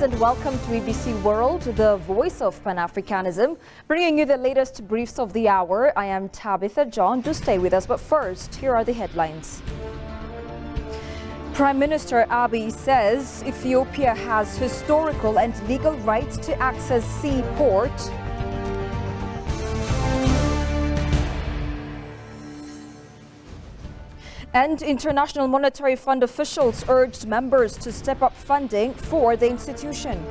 and welcome to BBC World, the voice of Pan-Africanism, bringing you the latest briefs of the hour. I am Tabitha John. Do stay with us, but first, here are the headlines. Prime Minister Abiy says Ethiopia has historical and legal rights to access seaport. And International Monetary Fund officials urged members to step up funding for the institution.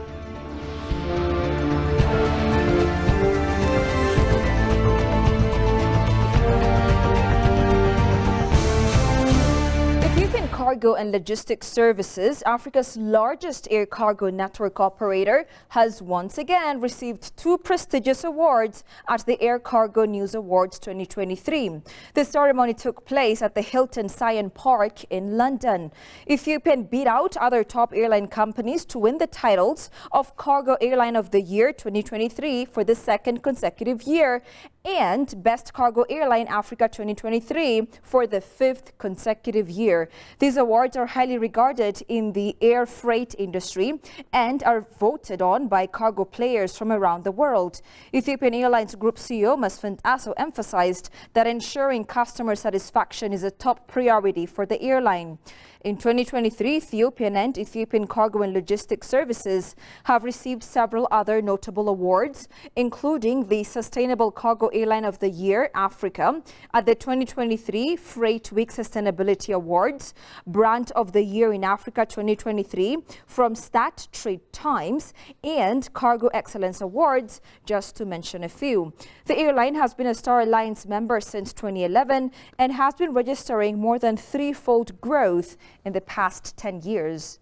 Ethiopian Cargo and Logistics Services, Africa's largest air cargo network operator, has once again received two prestigious awards at the Air Cargo News Awards 2023. The ceremony took place at the Hilton Scion Park in London. Ethiopian beat out other top airline companies to win the titles of Cargo Airline of the Year 2023 for the second consecutive year and Best Cargo Airline Africa 2023 for the fifth consecutive year. These awards are highly regarded in the air freight industry and are voted on by cargo players from around the world. Ethiopian Airlines Group CEO Masfin Aso emphasized that ensuring customer satisfaction is a top priority for the airline. In 2023, Ethiopian and Ethiopian Cargo and Logistics Services have received several other notable awards, including the Sustainable Cargo Airline of the Year Africa at the 2023 Freight Week Sustainability Awards, Brand of the Year in Africa 2023 from Stat Trade Times, and Cargo Excellence Awards, just to mention a few. The airline has been a Star Alliance member since 2011 and has been registering more than threefold growth in the past 10 years.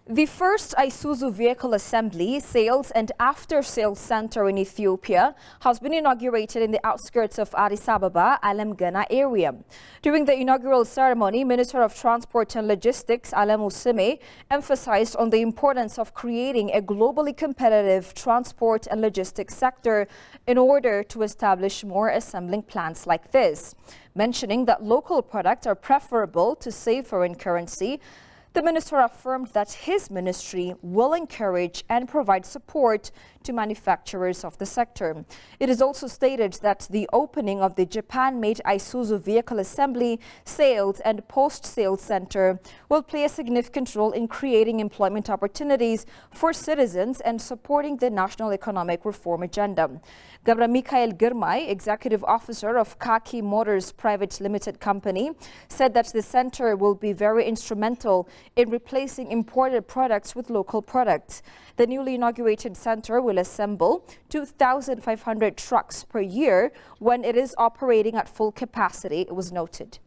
The first Isuzu vehicle assembly, sales and after-sales center in Ethiopia has been inaugurated in the outskirts of Addis Ababa, Alem Gana area. During the inaugural ceremony, Minister of Transport and Logistics, Alem Usime, emphasized on the importance of creating a globally competitive transport and logistics sector in order to establish more assembling plants like this. Mentioning that local products are preferable to safe foreign currency, the minister affirmed that his ministry will encourage and provide support to manufacturers of the sector. It is also stated that the opening of the Japan-made Isuzu vehicle assembly, sales and post-sales center will play a significant role in creating employment opportunities for citizens and supporting the national economic reform agenda. Gabra Mikael Girmay, executive officer of Kaki Motors Private Limited Company, said that the center will be very instrumental in replacing imported products with local products. The newly inaugurated center will assemble 2,500 trucks per year when it is operating at full capacity, it was noted.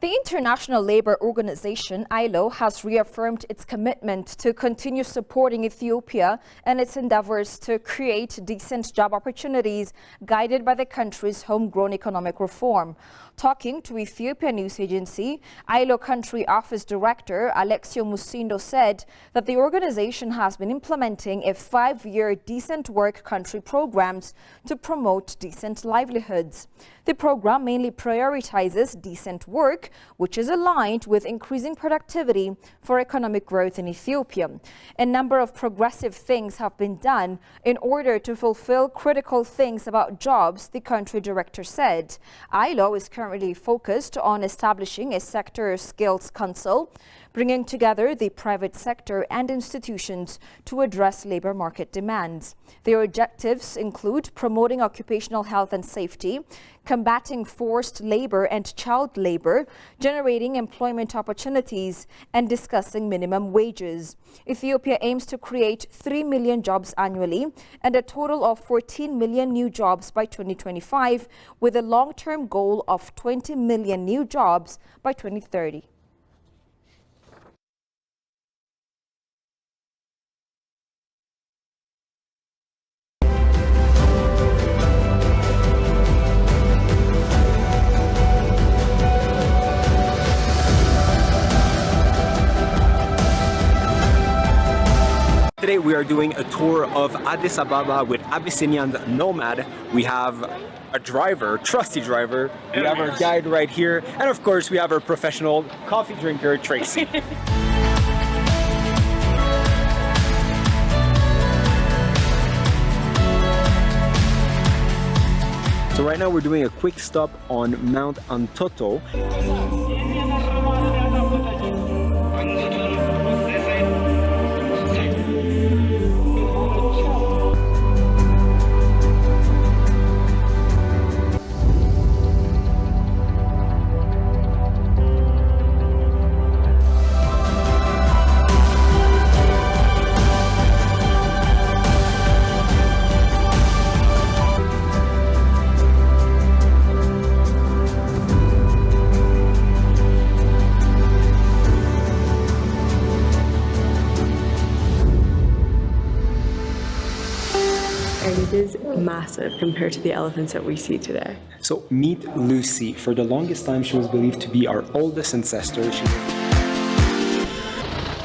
The International Labour Organization, ILO, has reaffirmed its commitment to continue supporting Ethiopia and its endeavours to create decent job opportunities guided by the country's homegrown economic reform. Talking to Ethiopia News Agency, ILO Country Office Director Alexio Musindo said that the organization has been implementing a 5-year decent work country programs to promote decent livelihoods. The program mainly prioritizes decent work, which is aligned with increasing productivity for economic growth in Ethiopia. A number of progressive things have been done in order to fulfill critical things about jobs, the country director said. ILO is currently focused on establishing a sector skills council, bringing together the private sector and institutions to address labor market demands. Their objectives include promoting occupational health and safety, combating forced labor and child labor, generating employment opportunities, and discussing minimum wages. Ethiopia aims to create 3 million jobs annually and a total of 14 million new jobs by 2025, with a long-term goal of 20 million new jobs by 2030. Today we are doing a tour of Addis Ababa with Abyssinian Nomad. We have a driver, trusty driver. We have our guide right here. And of course we have our professional coffee drinker, Tracy. So right now we're doing a quick stop on Mount Antoto. And it is massive compared to the elephants that we see today. So meet Lucy. For the longest time, she was believed to be our oldest ancestor.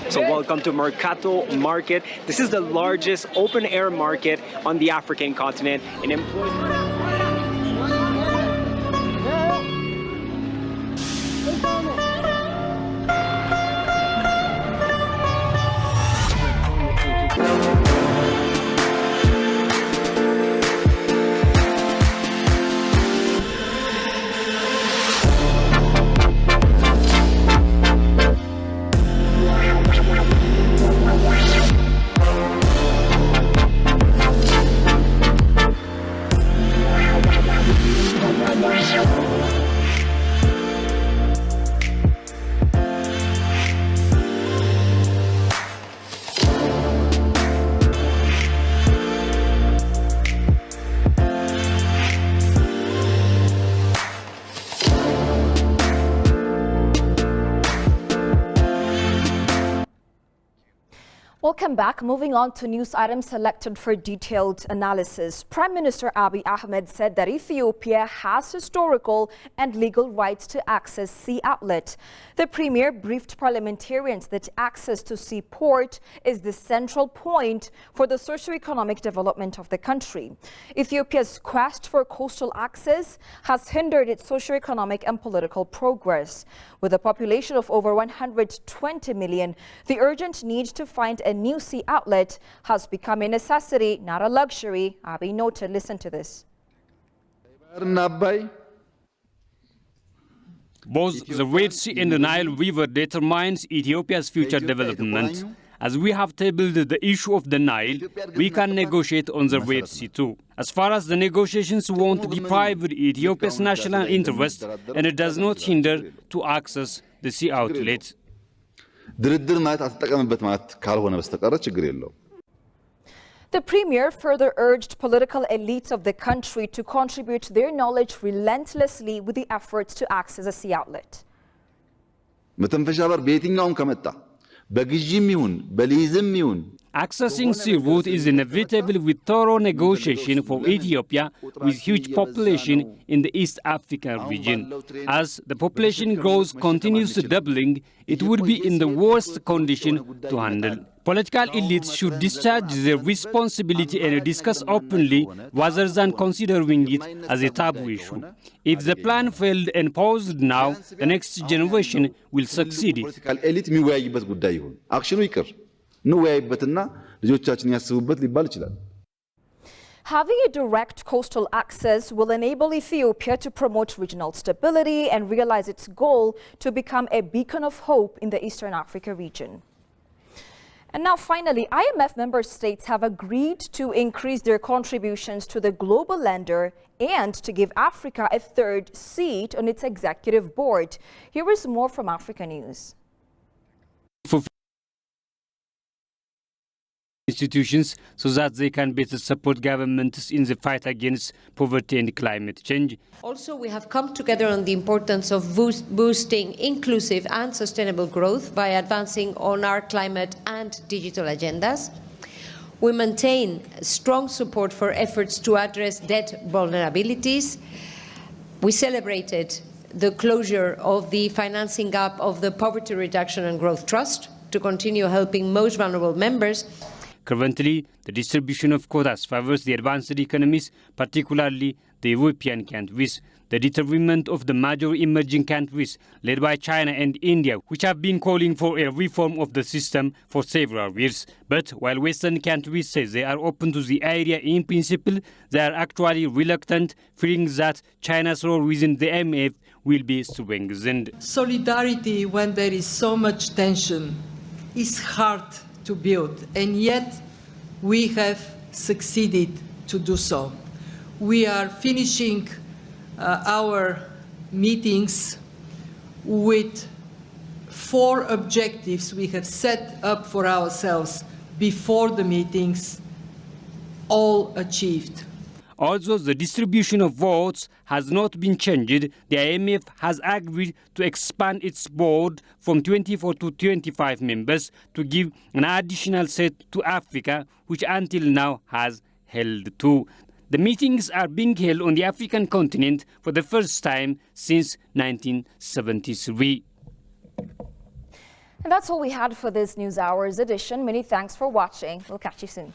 So welcome to Mercato Market. This is the largest open-air market on the African continent. It employs... Welcome back. Moving on to news items selected for detailed analysis. Prime Minister Abiy Ahmed said that Ethiopia has historical and legal rights to access sea outlet. The premier briefed parliamentarians that access to seaport is the central point for the socio-economic development of the country. Ethiopia's quest for coastal access has hindered its socio-economic and political progress. With a population of over 120 million, the urgent need to find a new sea outlet has become a necessity, not a luxury. Abiy noted. Listen to this. Both the Red Sea and the Nile River determines Ethiopia's future development. As we have tabled the issue of the Nile, we can negotiate on the Red Sea too. As far as the negotiations won't deprive Ethiopia's national interest and it does not hinder to access the sea outlets. The premier further urged political elites of the country to contribute their knowledge relentlessly with the efforts to access a sea outlet. Accessing sea route is inevitable with thorough negotiation for Ethiopia with huge population in the East African region. As the population growth continues doubling, it would be in the worst condition to handle. Political elites should discharge their responsibility and discuss openly rather than considering it as a taboo issue. If the plan failed and paused now, the next generation will succeed. Having a direct coastal access will enable Ethiopia to promote regional stability and realize its goal to become a beacon of hope in the Eastern Africa region. And now finally, IMF member states have agreed to increase their contributions to the global lender and to give Africa a third seat on its executive board. Here is more from Africa News. Institutions so that they can better support governments in the fight against poverty and climate change. Also, we have come together on the importance of boosting inclusive and sustainable growth by advancing on our climate and digital agendas. We maintain strong support for efforts to address debt vulnerabilities. We celebrated the closure of the financing gap of the Poverty Reduction and Growth Trust to continue helping most vulnerable members. Currently, the distribution of quotas favors the advanced economies, particularly the European countries. The determinant of the major emerging countries, led by China and India, which have been calling for a reform of the system for several years. But while Western countries say they are open to the idea in principle, they are actually reluctant, fearing that China's role within the IMF will be strengthened. Solidarity, when there is so much tension, is hard to build, and yet we have succeeded to do so. We are finishing our meetings with 4 objectives we have set up for ourselves before the meetings, all achieved. Although the distribution of votes has not been changed, the IMF has agreed to expand its board from 24 to 25 members to give an additional seat to Africa, which until now has held 2. The meetings are being held on the African continent for the first time since 1973. And that's all we had for this News Hours edition. Many thanks for watching. We'll catch you soon.